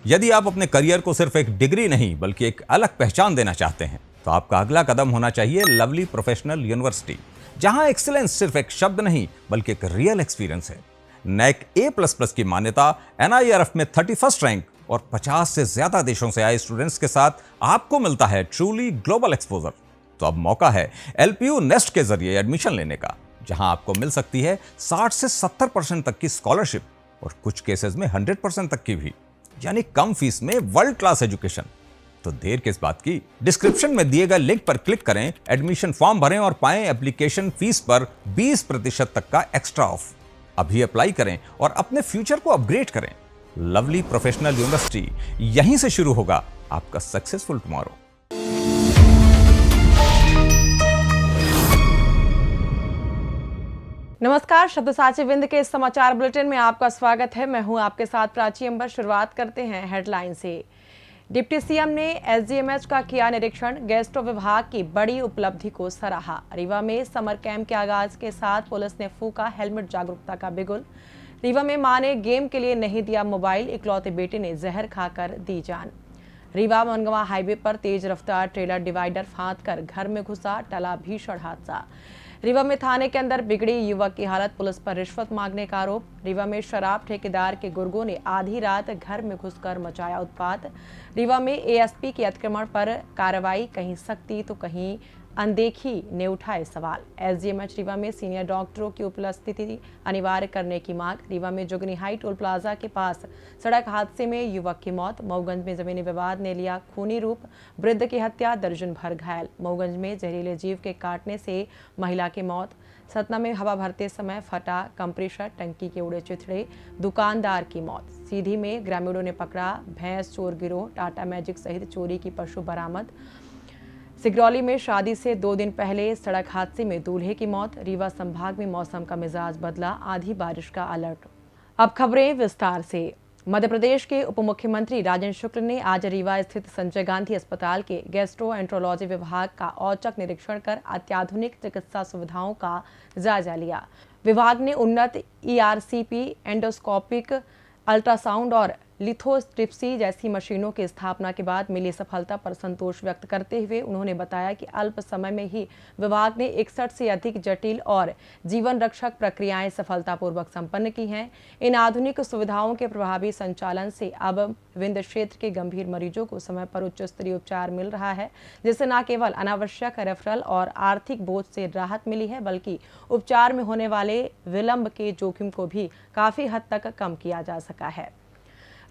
यदि आप अपने करियर को सिर्फ एक डिग्री नहीं बल्कि एक अलग पहचान देना चाहते हैं तो आपका अगला कदम होना चाहिए लवली प्रोफेशनल यूनिवर्सिटी, जहां एक्सीलेंस सिर्फ एक शब्द नहीं बल्कि एक रियल एक्सपीरियंस है। नैक A++ की मान्यता, NIRF में 31st रैंक और 50 से ज्यादा देशों से आए स्टूडेंट्स के साथ आपको मिलता है ट्रूली ग्लोबल एक्सपोजर। तो अब मौका है LPU नेस्ट के जरिए एडमिशन लेने का, जहां आपको मिल सकती है 60 से 70% तक की स्कॉलरशिप और कुछ केसेस में 100% तक की भी, यानी कम फीस में वर्ल्ड क्लास एजुकेशन। तो देर किस बात की, डिस्क्रिप्शन में दिए गए लिंक पर क्लिक करें, एडमिशन फॉर्म भरें और पाएं एप्लीकेशन फीस पर 20% तक का एक्स्ट्रा ऑफ। अभी अप्लाई करें और अपने फ्यूचर को अपग्रेड करें। लवली प्रोफेशनल यूनिवर्सिटी, यहीं से शुरू होगा आपका सक्सेसफुल टुमारो। नमस्कार, शब्दसाची विंद के इस समाचार बुलेटिन में आपका स्वागत है। मैं हूं आपके साथ प्राची अंबर। शुरुआत करते हैं हेडलाइन से। डिप्टी सीएम ने SGMH का किया निरीक्षण, गैस्ट्रो विभाग की बड़ी उपलब्धि को सराहा। रीवा में समर कैंप के आगाज के साथ पुलिस ने फूका हेलमेट जागरूकता का बिगुल। रीवा में मां ने गेम के लिए नहीं दिया मोबाइल, इकलौते बेटे ने जहर खाकर दी जान। रीवा मनगवा हाईवे पर तेज रफ्तार ट्रेलर डिवाइडर फांदकर घर में घुसा, टला भीषण हादसा। रीवा में थाने के अंदर बिगड़ी युवक की हालत, पुलिस पर रिश्वत मांगने का आरोप। रीवा में शराब ठेकेदार के गुर्गों ने आधी रात घर में घुसकर मचाया उत्पात। रीवा में ASP के अतिक्रमण पर कार्रवाई, कहीं सख्ती तो कहीं अनदेखी ने उठाए सवाल। SGMH रीवा में सीनियर डॉक्टरों की उपस्थिति अनिवार्य करने की मांग। रीवा में जुगनी हाई टोल प्लाजा के पास सड़क हादसे में युवक की मौत। मऊगंज में जमीनी विवाद ने लिया खूनी रूप, वृद्ध की हत्या, दर्जन भर घायल। मऊगंज में जहरीले जीव के काटने से महिला की मौत। सतना में हवा भरते समय फटा कंप्रेसर, टंकी के उड़े चिथड़े, दुकानदार की मौत। सीधी में ग्रामीणों ने पकड़ा भैंस चोर गिरोह, टाटा मैजिक सहित चोरी की पशु बरामद। सिगरौली में शादी से 2 दिन पहले सड़क हादसे में दूल्हे की मौत। रीवा संभाग में मौसम का मिजाज बदला, आधी बारिश का अलर्ट। अब खबरें विस्तार से। मध्य प्रदेश के उप मुख्यमंत्री राजेंद्र शुक्ल ने आज रीवा स्थित संजय गांधी अस्पताल के गैस्ट्रोएंट्रोलॉजी विभाग का औचक निरीक्षण कर अत्याधुनिक चिकित्सा सुविधाओं का जायजा लिया। विभाग ने उन्नत ERCP, एंडोस्कोपिक अल्ट्रासाउंड और लिथोट्रिप्सी जैसी मशीनों की स्थापना के बाद मिली सफलता पर संतोष व्यक्त करते हुए उन्होंने बताया कि अल्प समय में ही विभाग ने 61 से अधिक जटिल और जीवन रक्षक प्रक्रियाएं सफलतापूर्वक संपन्न की हैं। इन आधुनिक सुविधाओं के प्रभावी संचालन से अब विंध्य क्षेत्र के गंभीर मरीजों को समय पर उच्च स्तरीय उपचार मिल रहा है, जिससे न केवल अनावश्यक रेफरल और आर्थिक बोझ से राहत मिली है, बल्कि उपचार में होने वाले विलंब के जोखिम को भी काफी हद तक कम किया जा सका है।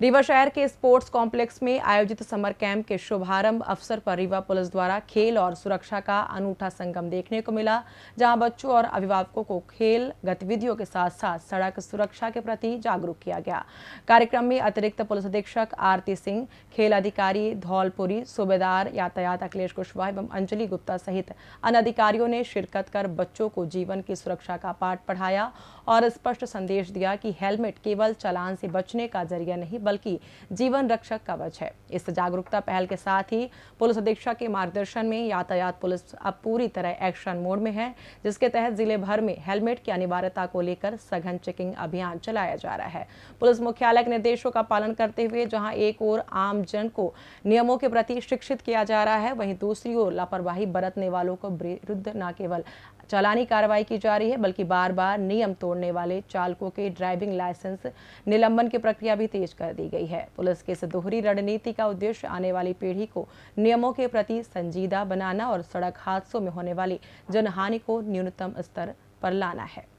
रीवा शहर के स्पोर्ट्स कॉम्प्लेक्स में आयोजित समर कैंप के शुभारंभ अवसर पर रीवा पुलिस द्वारा खेल और सुरक्षा का अनूठा संगम देखने को मिला, जहां बच्चों और अभिभावकों को खेल गतिविधियों के साथ साथ सड़क सुरक्षा के प्रति जागरूक किया गया। कार्यक्रम में अतिरिक्त पुलिस अधीक्षक आरती सिंह, खेल अधिकारी धौलपुरी, सूबेदार यातायात अखिलेश कुशवाहा एवं अंजलि गुप्ता सहित अन्य अधिकारियों ने शिरकत कर बच्चों को जीवन की सुरक्षा का पाठ पढ़ाया और स्पष्ट संदेश दिया कि हेलमेट केवल चालान से बचने का जरिया नहीं बल्कि जीवन रक्षक कवच है। इस जागरूकता पहल के साथ ही पुलिस अधीक्षक के मार्गदर्शन में यातायात पुलिस अब पूरी तरह एक्शन मोड में है, जिसके तहत जिले भर में हेलमेट की अनिवार्यता को लेकर सघन चेकिंग अभियान चलाया जा रहा है। पुलिस मुख्यालय के निर्देशों का पालन करते हुए जहां एक ओर आम जन को नियमों के प्रति शिक्षित किया जा रहा है, वहीं दूसरी ओर लापरवाही बरतने वालों को विरुद्ध न केवल चालानी कार्रवाई की जा रही है बल्कि बार बार नियम तोड़ने वाले चालकों के ड्राइविंग लाइसेंस निलंबन की प्रक्रिया भी तेज कर दी गई है। पुलिस की इस दोहरी रणनीति का उद्देश्य आने वाली पीढ़ी को नियमों के प्रति संजीदा बनाना और सड़क हादसों में होने वाली जनहानि को न्यूनतम स्तर पर लाना है।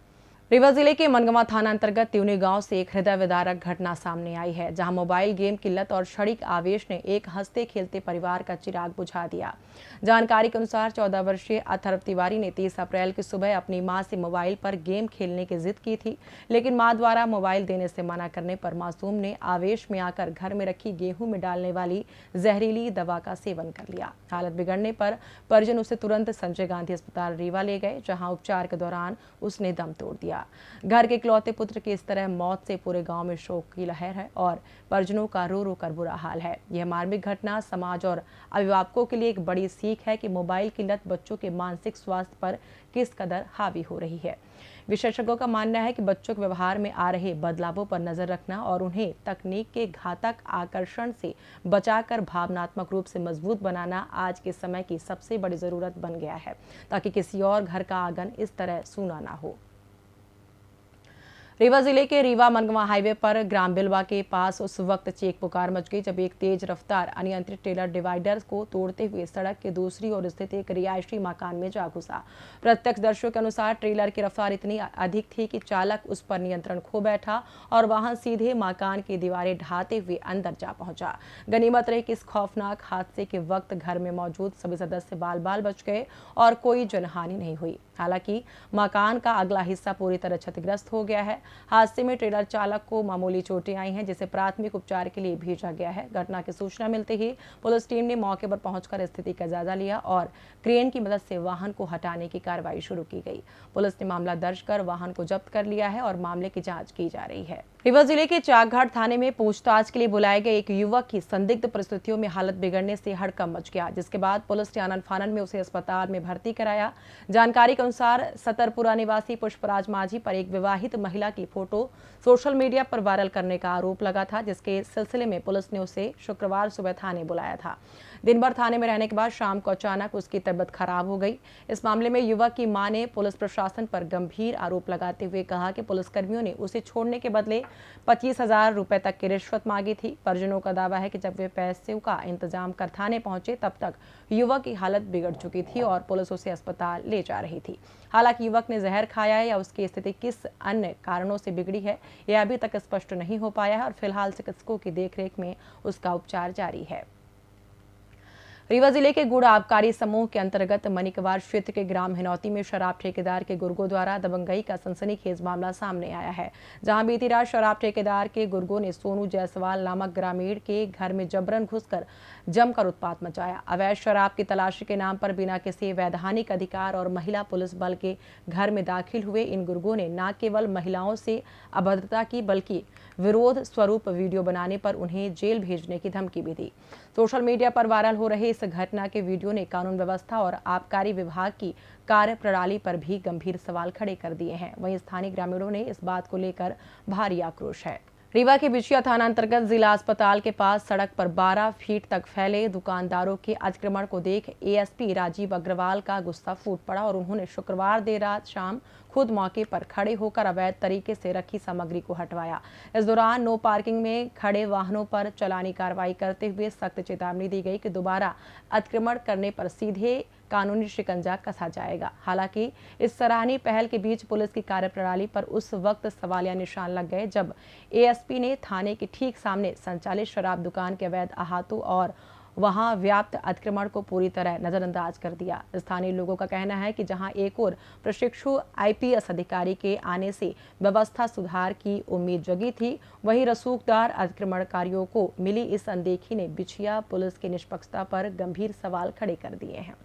रीवा जिले के मनगवा थाना अंतर्गत त्यूनी गांव से एक हृदय विदारक घटना सामने आई है, जहां मोबाइल गेम की लत और क्षणिक आवेश ने एक हंसते खेलते परिवार का चिराग बुझा दिया। जानकारी के अनुसार 14 वर्षीय अथर्व तिवारी ने 30 अप्रैल की सुबह अपनी मां से मोबाइल पर गेम खेलने की जिद की थी, लेकिन मां द्वारा मोबाइल देने से मना करने पर मासूम ने आवेश में आकर घर में रखी गेहूं में डालने वाली जहरीली दवा का सेवन कर लिया। हालत बिगड़ने पर परिजन उसे तुरंत संजय गांधी अस्पताल रीवा ले गए, जहाँ उपचार के दौरान उसने दम तोड़ दिया। दिया। घर के इकलौते पुत्र की इस तरह मौत से पूरे गांव में शोक की लहर है और परिजनों का रो रो कर बुरा हाल है। यह मार्मिक घटना समाज और अभिभावकों के लिए एक बड़ी सीख है कि मोबाइल की लत बच्चों के मानसिक स्वास्थ्य पर किस कदर हावी हो रही है। विशेषज्ञों का मानना है कि बच्चों के व्यवहार में आ रहे बदलावों पर नजर रखना और उन्हें तकनीक के घातक आकर्षण से बचाकर भावनात्मक रूप से मजबूत बनाना आज के समय की सबसे बड़ी जरूरत बन गया है, ताकि किसी और घर का आंगन इस तरह सूना ना हो। रीवा जिले के रीवा मनगवा हाईवे पर ग्राम बिलवा के पास उस वक्त चीख पुकार मच गई जब एक तेज रफ्तार अनियंत्रित ट्रेलर डिवाइडर को तोड़ते हुए सड़क के दूसरी ओर स्थित एक रिहायशी मकान में जा घुसा। प्रत्यक्षदर्शियों के अनुसार ट्रेलर की रफ्तार इतनी अधिक थी कि चालक उस पर नियंत्रण खो बैठा और वाहन सीधे मकान की दीवारें ढाते हुए अंदर जा पहुंचा। गनीमत रही कि इस खौफनाक हादसे के वक्त घर में मौजूद सभी सदस्य बाल बाल बच गए और कोई जनहानि नहीं हुई। हालांकि मकान का अगला हिस्सा पूरी तरह क्षतिग्रस्त हो गया है। हादसे में ट्रेलर चालक को मामूली चोटें आई हैं, जिसे प्राथमिक उपचार के लिए भेजा गया है। घटना की सूचना मिलते ही पुलिस टीम ने मौके पर पहुंचकर स्थिति का जायजा लिया और क्रेन की मदद से वाहन को हटाने की कार्रवाई शुरू की गई। पुलिस ने मामला दर्ज कर वाहन को जब्त कर लिया है और मामले की जांच की जा रही है। रीवा जिले के चाकघाट थाने में पूछताछ के लिए बुलाए गए एक युवक की संदिग्ध परिस्थितियों में हालत बिगड़ने से हड़कंप मच गया, जिसके बाद पुलिस ने आनन फानन में उसे अस्पताल में भर्ती कराया। जानकारी के अनुसार सतरपुरा निवासी पुष्पराज माझी पर एक विवाहित महिला की फोटो सोशल मीडिया पर वायरल करने का आरोप लगा था, जिसके सिलसिले में पुलिस ने उसे शुक्रवार सुबह थाने बुलाया था। दिन भर थाने में रहने के बाद शाम को अचानक उसकी तबीयत खराब हो गई। इस मामले में युवक की मां ने पुलिस प्रशासन पर गंभीर आरोप लगाते हुए कहा कि पुलिसकर्मियों ने उसे छोड़ने के बदले 25,000 रुपए तक की रिश्वत मांगी थी। परिजनों का दावा है कि जब वे पैसों का इंतजाम कर थाने पहुंचे तब तक युवक की हालत बिगड़ चुकी थी और पुलिस उसे अस्पताल ले जा रही थी। हालांकि युवक ने जहर खाया है या उसकी स्थिति किस अन्य कारणों से बिगड़ी है, यह अभी तक स्पष्ट नहीं हो पाया है और फिलहाल चिकित्सकों की देखरेख में उसका उपचार जारी है। रीवा जिले के गुड़ आबकारी समूह के अंतर्गत मनिकवार क्षेत्र के ग्राम हिनौती में शराब ठेकेदार के गुर्गों द्वारा दबंगई का सनसनीखेज मामला सामने आया है, जहां बीती रात शराब ठेकेदार के गुर्गों ने सोनू जायसवाल नामक ग्रामीण के घर में जबरन घुसकर जमकर उत्पात मचाया। अवैध शराब की तलाशी के नाम पर बिना किसी वैधानिक अधिकार और महिला पुलिस बल के घर में दाखिल हुए इन गुर्गों ने न केवल महिलाओं से अभद्रता की बल्कि विरोध स्वरूप वीडियो बनाने पर उन्हें जेल भेजने की धमकी भी दी। सोशल मीडिया पर वायरल हो रहे इस घटना के वीडियो ने कानून व्यवस्था और आबकारी विभाग की कार्य प्रणाली पर भी गंभीर सवाल खड़े कर दिए हैं। वहीं स्थानीय ग्रामीणों ने इस बात को लेकर भारी आक्रोश है। रीवा के बिछिया थाना अंतर्गत जिला अस्पताल के पास सड़क पर 12 फीट तक फैले दुकानदारों के अतिक्रमण को देख एएसपी राजीव अग्रवाल का गुस्सा फूट पड़ा और उन्होंने शुक्रवार देर रात शाम खुद मौके पर खड़े होकर अवैध तरीके से रखी सामग्री को हटवाया। इस दौरान नो पार्किंग में खड़े वाहनों पर चालानी कार्रवाई करते हुए सख्त चेतावनी दी गई कि दोबारा अतिक्रमण करने पर सीधे कानूनी शिकंजा कसा जाएगा। हालांकि इस सराहनीय पहल के बीच पुलिस की कार्यप्रणाली पर उस वक्त सवालिया निशान लग गए जब एएसपी ने थाने के ठीक सामने संचालित शराब दुकान के अवैध अहातों और वहां व्याप्त अतिक्रमण को पूरी तरह नजरअंदाज कर दिया। स्थानीय लोगों का कहना है कि जहां एक और प्रशिक्षु आईपीएस अधिकारी के आने से व्यवस्था सुधार की उम्मीद जगी थी, वहीं रसूखदार अतिक्रमणकारियों को मिली इस अनदेखी ने बिछिया पुलिस की निष्पक्षता पर गंभीर सवाल खड़े कर दिए हैं।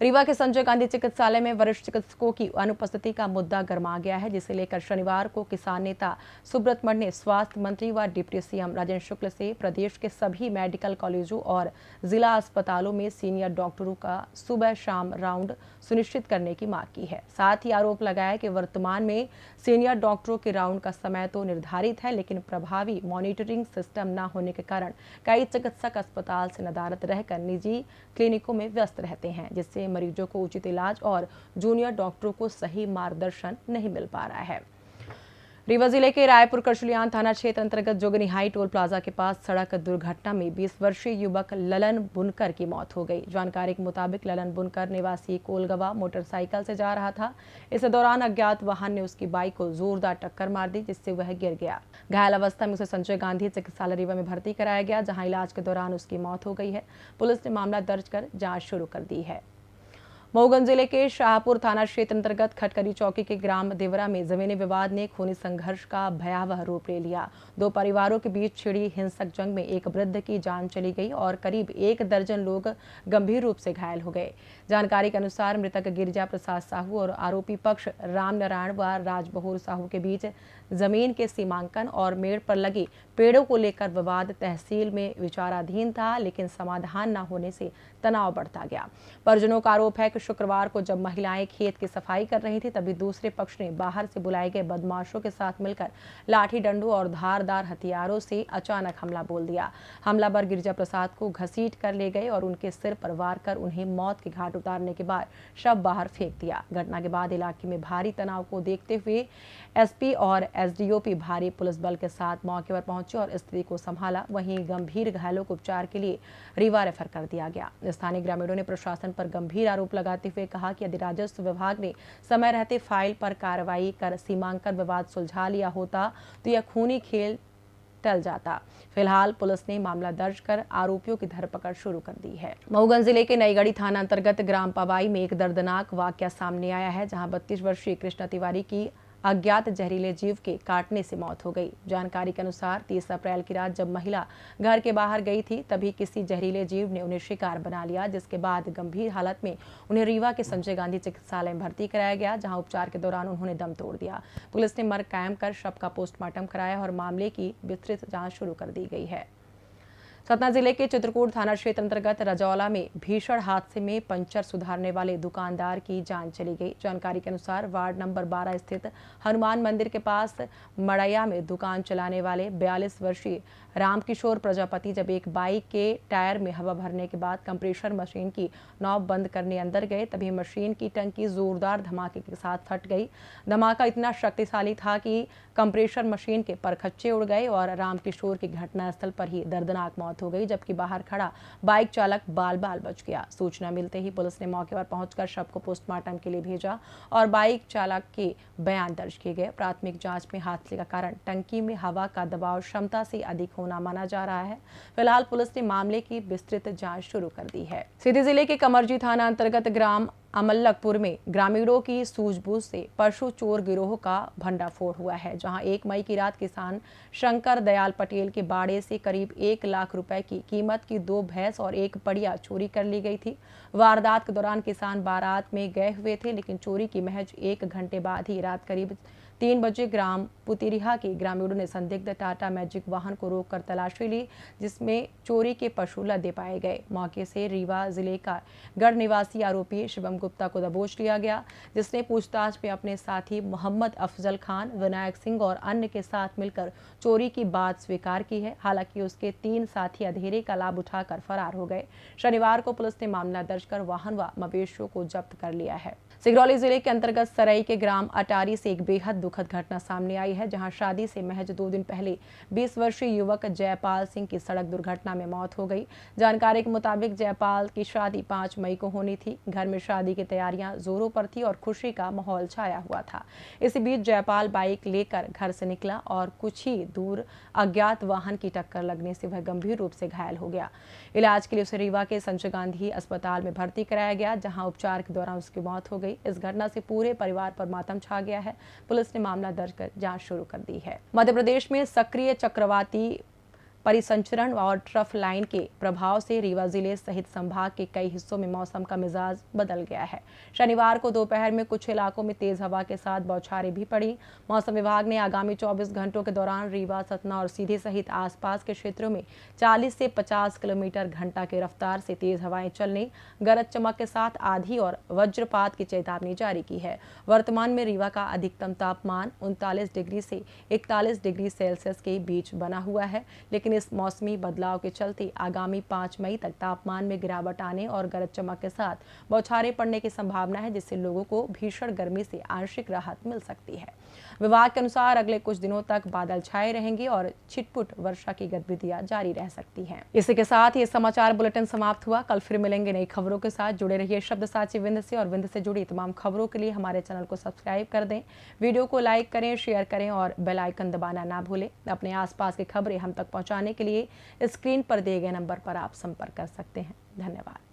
रीवा के संजय गांधी चिकित्सालय में वरिष्ठ चिकित्सकों की अनुपस्थिति का मुद्दा गर्मा गया है, जिसे लेकर शनिवार को किसान नेता सुब्रत मठ ने स्वास्थ्य मंत्री व डिप्टी सीएम राजेंद्र शुक्ल से प्रदेश के सभी मेडिकल कॉलेजों और जिला अस्पतालों में सीनियर डॉक्टरों का सुबह शाम राउंड सुनिश्चित करने की मांग की है। साथ ही आरोप लगाया कि वर्तमान में सीनियर डॉक्टरों के राउंड का समय तो निर्धारित है, लेकिन प्रभावी मॉनिटरिंग सिस्टम न होने के कारण कई चिकित्सक अस्पताल से नदारद रहकर निजी क्लिनिकों में व्यस्त रहते हैं, जिससे मरीजों को उचित इलाज और जूनियर डॉक्टरों को सही मार्गदर्शन नहीं मिल पा रहा है। रीवा जिले के रायपुर करचलियान थाना क्षेत्र अंतर्गत जोगनी हाई टोल प्लाजा के पास सड़क दुर्घटना में 20 वर्षीय युवक ललन बुनकर की मौत हो गई। जानकारी के मुताबिक ललन बुनकर निवासी कोलगवा मोटरसाइकिल से जा रहा था। इस दौरान अज्ञात वाहन ने उसकी बाइक को जोरदार टक्कर मार दी, जिससे वह गिर गया। घायल अवस्था में उसे संजय गांधी चिकित्सालय रीवा में भर्ती कराया गया, जहाँ इलाज के दौरान उसकी मौत हो गई है। पुलिस ने मामला दर्ज कर जाँच शुरू कर दी है। मऊगंज जिले के शाहपुर थाना क्षेत्र अंतर्गत खटकरी चौकी के ग्राम देवरा में जमीनी विवाद ने खूनी संघर्ष का भयावह रूप ले लिया। दो परिवारों के बीच छिड़ी हिंसक जंग में एक वृद्ध की जान चली गई और करीब 1 दर्जन लोग गंभीर रूप से घायल हो गए। जानकारी के अनुसार मृतक गिरिजा प्रसाद साहू और आरोपी पक्ष राम नारायण व राजबहूर साहू के बीच जमीन के सीमांकन और मेड़ पर लगे पेड़ों को लेकर विवाद तहसील में विचाराधीन था, लेकिन समाधान न होने से तनाव बढ़ता गया। परिजनों का आरोप है कि शुक्रवार को जब महिलाएं खेत की सफाई कर रही थी, तभी दूसरे पक्ष ने बाहर से बुलाए गए बदमाशों के साथ मिलकर लाठी डंडों और धारदार हथियारों से अचानक हमला बोल दिया। हमलावर गिरिजा प्रसाद को घसीट कर ले गए और उनके सिर पर वार कर उन्हें मौत के घाट उतारने के बाद शव बाहर फेंक दिया। घटना के बाद इलाके में भारी तनाव को देखते हुए एसपी और एसडीओपी भारी पुलिस बल के साथ मौके पर पहुंचे और स्थिति को संभाला। वहीं गंभीर घायलों को उपचार के लिए रीवा रेफर कर दिया गया। स्थानीय ग्रामीणों ने प्रशासन पर गंभीर आरोप लगाते हुए कहा कि यदि राजस्व विभाग ने समय रहते फाइल पर कार्रवाई कर सीमांकन विवाद सुलझा लिया होता तो यह खूनी खेल टल जाता। फिलहाल पुलिस ने मामला दर्ज कर आरोपियों की धरपकड़ शुरू कर दी है। मऊगंज जिले के नईगढ़ी थाना अंतर्गत ग्राम पवाई में एक दर्दनाक वाकया सामने आया है, जहां 32 वर्षीय कृष्णा तिवारी की अज्ञात जहरीले जीव के काटने से मौत हो गई। जानकारी के अनुसार 30 अप्रैल की रात जब महिला घर के बाहर गई थी, तभी किसी जहरीले जीव ने उन्हें शिकार बना लिया, जिसके बाद गंभीर हालत में उन्हें रीवा के संजय गांधी चिकित्सालय में भर्ती कराया गया, जहां उपचार के दौरान उन्होंने दम तोड़ दिया। पुलिस ने मर्ग कायम कर शव का पोस्टमार्टम कराया और मामले की विस्तृत जांच शुरू कर दी गई है। सतना जिले के चित्रकूट थाना क्षेत्र अंतर्गत रजौला में भीषण हादसे में पंचर सुधारने वाले दुकानदार की जान चली गई। जानकारी के अनुसार वार्ड नंबर 12 स्थित हनुमान मंदिर के पास मड़ैया में दुकान चलाने वाले 42 वर्षीय रामकिशोर प्रजापति जब एक बाइक के टायर में हवा भरने के बाद कंप्रेसर मशीन की नॉब बंद करने अंदर गए, तभी मशीन की टंकी जोरदार धमाके के साथ फट गई। धमाका इतना शक्तिशाली था कि कंप्रेसर मशीन के परखच्चे उड़ गए और रामकिशोर की घटनास्थल पर ही दर्दनाक मौत हो गई, जबकि बाहर खड़ा बाइक चालक बाल बाल बच गया। सूचना मिलते ही पुलिस ने मौके पर पहुंचकर शव को पोस्टमार्टम के लिए भेजा और बाइक चालक के बयान दर्ज किए गए। प्राथमिक जांच में हादसे का कारण टंकी में हवा का दबाव क्षमता से अधिक होना माना जा रहा है। फिलहाल पुलिस ने मामले की विस्तृत जांच शुरू कर दी है। सीधी जिले के कमरजी थाना अंतर्गत ग्राम अमल्लकपुर में ग्रामीणों की सूझबूझ से पशु चोर गिरोह का भंडाफोड़ हुआ है, जहां 1 मई की रात किसान शंकर दयाल पटेल के बाड़े से करीब 1 लाख रुपए की कीमत की 2 भैंस और 1 बढ़िया चोरी कर ली गई थी। वारदात के दौरान किसान बारात में गए हुए थे, लेकिन चोरी की महज 1 घंटे बाद ही रात करीब 3 बजे ग्राम पुतिरिहा के ग्रामीणों ने संदिग्ध टाटा मैजिक वाहन को रोककर तलाशी ली, जिसमें चोरी के पशु लदे पाए गए। मौके से रीवा जिले का गढ़ निवासी आरोपी शिवम गुप्ता को दबोच लिया गया, जिसने पूछताछ में अपने साथी मोहम्मद अफजल खान, विनायक सिंह और अन्य के साथ मिलकर चोरी की बात स्वीकार की है। हालांकि उसके 3 साथी अंधेरे का लाभ उठाकर फरार हो गए। शनिवार को पुलिस ने मामला दर्ज कर वाहन व मवेशियों को जब्त कर लिया है। सिगरौली जिले के अंतर्गत सराई के ग्राम अटारी से एक बेहद दुखद घटना सामने आई है, जहां शादी से महज 2 दिन पहले 20 वर्षीय युवक जयपाल सिंह की सड़क दुर्घटना में मौत हो गई। जानकारी के मुताबिक जयपाल की शादी 5 मई को होनी थी। घर में शादी की तैयारियां जोरों पर थी और खुशी का माहौल छाया हुआ था। इसी बीच जयपाल बाइक लेकर घर से निकला और कुछ ही दूर अज्ञात वाहन की टक्कर लगने से वह गंभीर रूप से घायल हो गया। इलाज के लिए उसे रीवा के संजय गांधी अस्पताल में भर्ती कराया गया, जहां उपचार के दौरान उसकी मौत हो गई। इस घटना से पूरे परिवार पर मातम छा गया है। पुलिस ने मामला दर्ज कर जांच शुरू कर दी है। मध्य प्रदेश में सक्रिय चक्रवाती परिसंचरण और ट्रफ लाइन के प्रभाव से रीवा जिले सहित संभाग के कई हिस्सों में मौसम का मिजाज बदल गया है। शनिवार को दोपहर में कुछ इलाकों में तेज हवा के साथ बौछारें भी पड़ी। मौसम विभाग ने आगामी 24 घंटों के दौरान रीवा, सतना और सीधी सहित आसपास के क्षेत्रों में 40 से 50 किलोमीटर घंटा की रफ्तार से तेज हवाएं चलने, गरज चमक के साथ आंधी और वज्रपात की चेतावनी जारी की है। वर्तमान में रीवा का अधिकतम तापमान 39 डिग्री से 41 डिग्री सेल्सियस के बीच बना हुआ है, लेकिन इस मौसमी बदलाव के चलते आगामी 5 मई तक तापमान में गिरावट आने और गरज चमक के साथ बौछारें पड़ने की संभावना है, जिससे लोगों को भीषण गर्मी से आंशिक राहत मिल सकती है। विभाग के अनुसार अगले कुछ दिनों तक बादल छाए रहेंगे और छिटपुट वर्षा की गतिविधियां जारी रह सकती हैं। इसी के साथ ये समाचार बुलेटिन समाप्त हुआ। कल फिर मिलेंगे नई खबरों के साथ। जुड़े रहिए शब्दसाची विंध्य से और विंध्य से जुड़ी तमाम खबरों के लिए हमारे चैनल को सब्सक्राइब कर दें, वीडियो को लाइक करें, शेयर करें और बेल आइकन दबाना ना भूलें। अपने आसपास की खबरें हम तक पहुंचाने के लिए स्क्रीन पर दिए गए नंबर पर आप संपर्क कर सकते हैं। धन्यवाद।